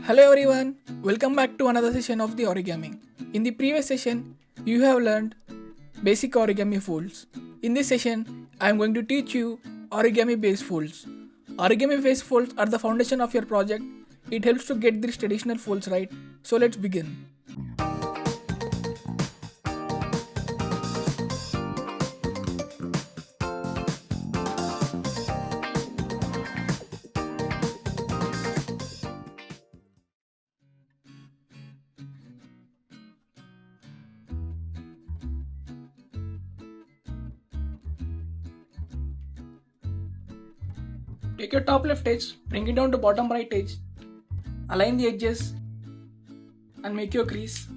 Hello everyone, welcome back to another session of the origami. In the previous session, you have learned basic origami folds. In this session, I am going to teach you origami base folds. Origami base folds are the foundation of your project. It helps to get these traditional folds right. So let's begin. Take your top left edge, bring it down to bottom right edge, align the edges and make your crease.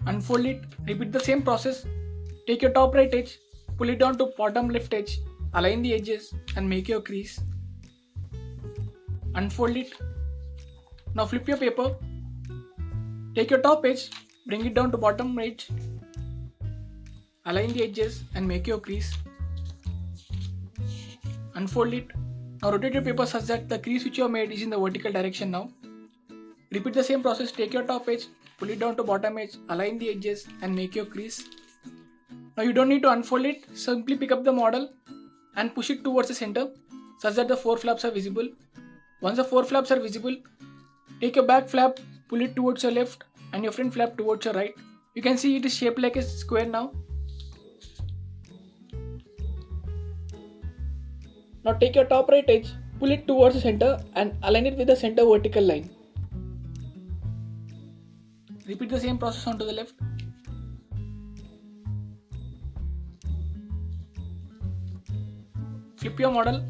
Unfold it, repeat the same process. Take your top right edge, pull it down to bottom left edge, align the edges and make your crease. Unfold it. Now flip your paper. Take your top edge, bring it down to bottom right, align the edges and make your crease. Unfold it. Now rotate your paper such that the crease which you have made is in the vertical direction now. Repeat the same process. Take your top edge, pull it down to bottom edge, align the edges and make your crease. Now you don't need to unfold it. Simply pick up the model and push it towards the center such that the four flaps are visible. Once the four flaps are visible, take your back flap, pull it towards your left and your front flap towards your right. You can see it is shaped like a square now. Now take your top right edge, pull it towards the center and align it with the center vertical line. Repeat the same process onto the left. Flip your model.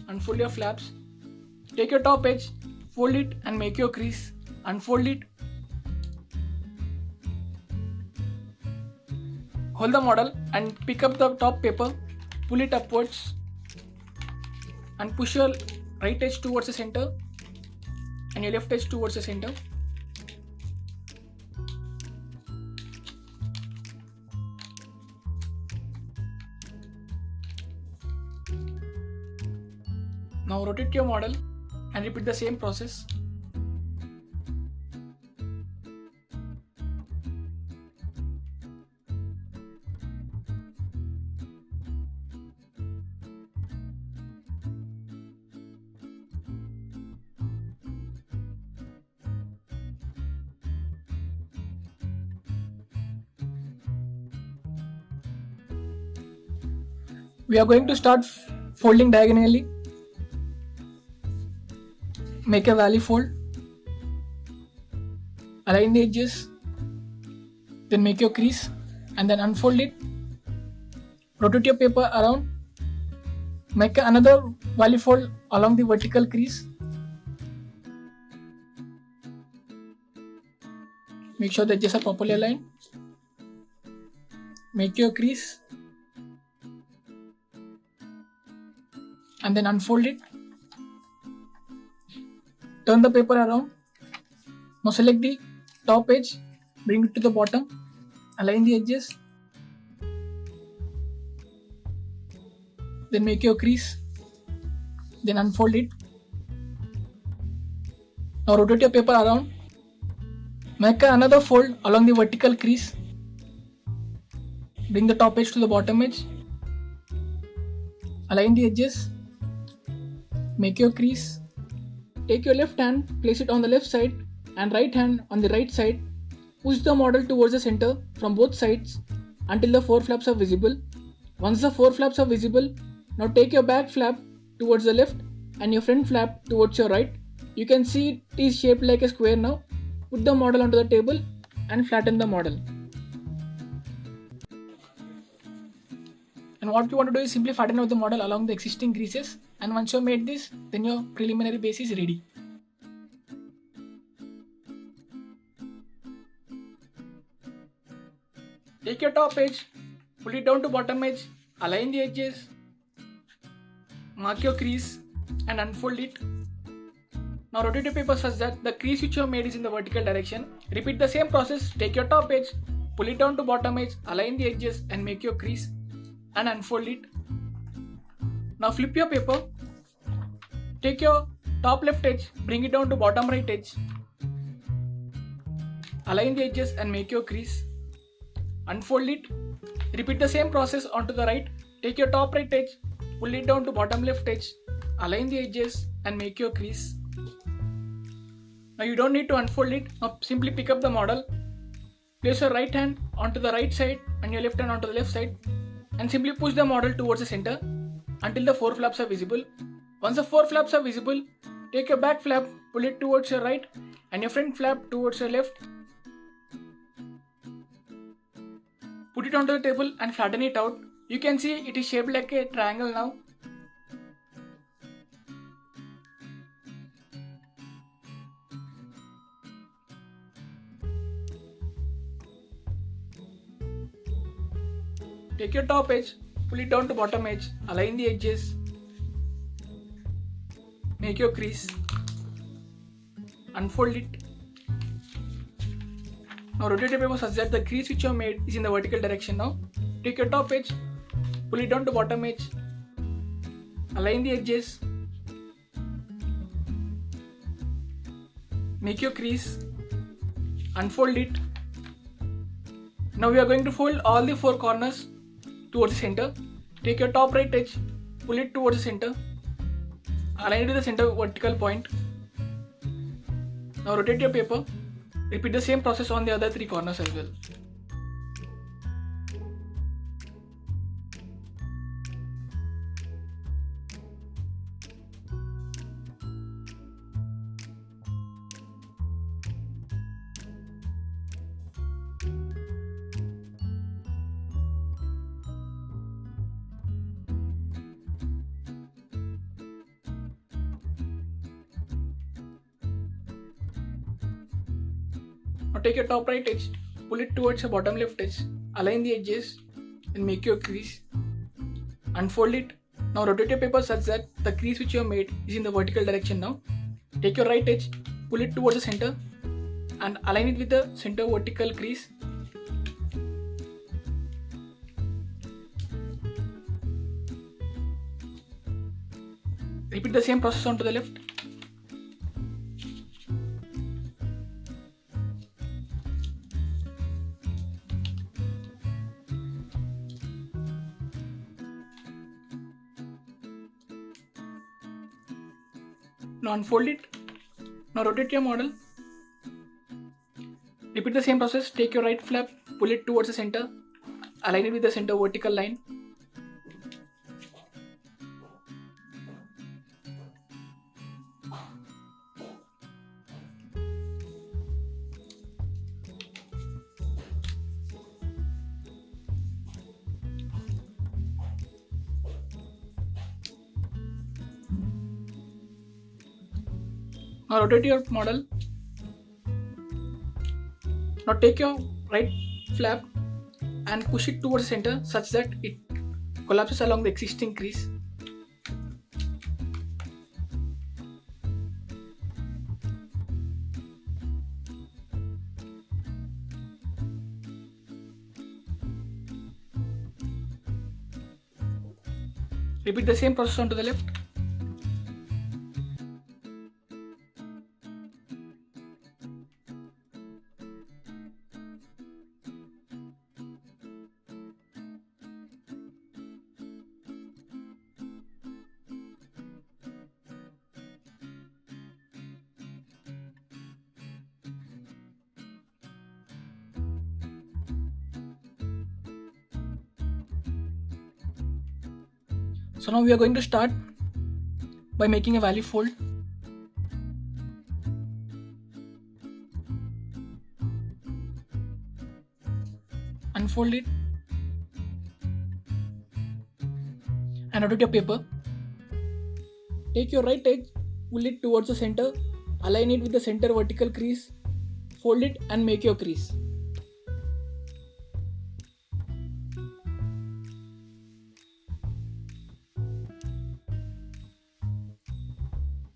Unfold your flaps. Take your top edge, fold it and make your crease. Unfold it. Hold the model and pick up the top paper, pull it upwards and push your right edge towards the center and your left edge towards the center. Now rotate your model and repeat the same process. We are going to start folding diagonally. Make a valley fold, align the edges, then make your crease and then unfold it. Rotate your paper around, make another valley fold along the vertical crease. Make sure the edges are properly aligned. Make your crease and then unfold it. Turn the paper around. Now select the top edge, bring it to the bottom, align the edges, then make your crease, then unfold it. Now rotate your paper around, make another fold along the vertical crease, bring the top edge to the bottom edge, align the edges, make your crease. Take your left hand, place it on the left side and right hand on the right side. Push the model towards the center from both sides until the four flaps are visible. Once the four flaps are visible, now take your back flap towards the left and your front flap towards your right. You can see it is shaped like a square now. Put the model onto the table and flatten the model. And what you want to do is simply flatten out the model along the existing creases, and once you have made this, then your preliminary base is ready. Take your top edge, pull it down to bottom edge, align the edges, mark your crease and unfold it. Now rotate your paper such that the crease which you have made is in the vertical direction. Repeat the same process. Take your top edge, pull it down to bottom edge, align the edges and make your crease and unfold it. Now flip your paper. Take your top left edge, bring it down to bottom right edge. Align the edges and make your crease. Unfold it. Repeat the same process onto the right. Take your top right edge, pull it down to bottom left edge. Align the edges and make your crease. Now you don't need to unfold it. Now simply pick up the model. Place your right hand onto the right side and your left hand onto the left side. And simply push the model towards the center until the 4 flaps are visible. Once the 4 flaps are visible, take your back flap, pull it towards your right and your front flap towards your left. Put it onto the table and flatten it out. You can see it is shaped like a triangle now. Take your top edge, pull it down to bottom edge, align the edges, make your crease, unfold it. Now rotate your paper such that the crease which you have made is in the vertical direction now. Take your top edge, pull it down to bottom edge, align the edges, make your crease, unfold it. Now we are going to fold all the 4 corners towards the center. Take your top right edge, pull it towards the center, align it to the center vertical point. Now rotate your paper. Repeat the same process on the other 3 corners as well. Now take your top right edge, pull it towards your bottom left edge, align the edges and make your crease. Unfold it. Now rotate your paper such that the crease which you have made is in the vertical direction now. Take your right edge, pull it towards the center and align it with the center vertical crease. Repeat the same process onto the left. Now unfold it. Now rotate your model. Repeat the same process. Take your right flap, pull it towards the center, align it with the center vertical line. Now rotate your model. Now take your right flap and push it towards the center such that it collapses along the existing crease. Repeat the same process onto the left. So now we are going to start by making a valley fold. Unfold it and rotate your paper. Take your right edge, pull it towards the center, align it with the center vertical crease, fold it and make your crease.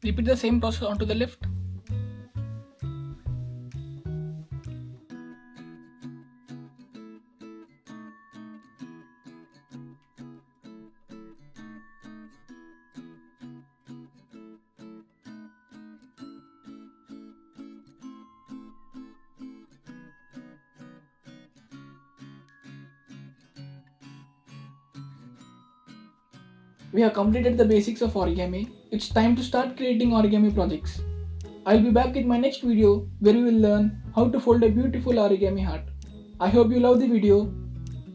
Repeat the same process onto the left. We have completed the basics of origami. It's time to start creating origami projects. I'll be back with my next video where we will learn how to fold a beautiful origami heart. I hope you love the video.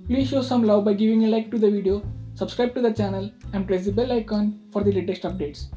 Please show some love by giving a like to the video, subscribe to the channel and press the bell icon for the latest updates.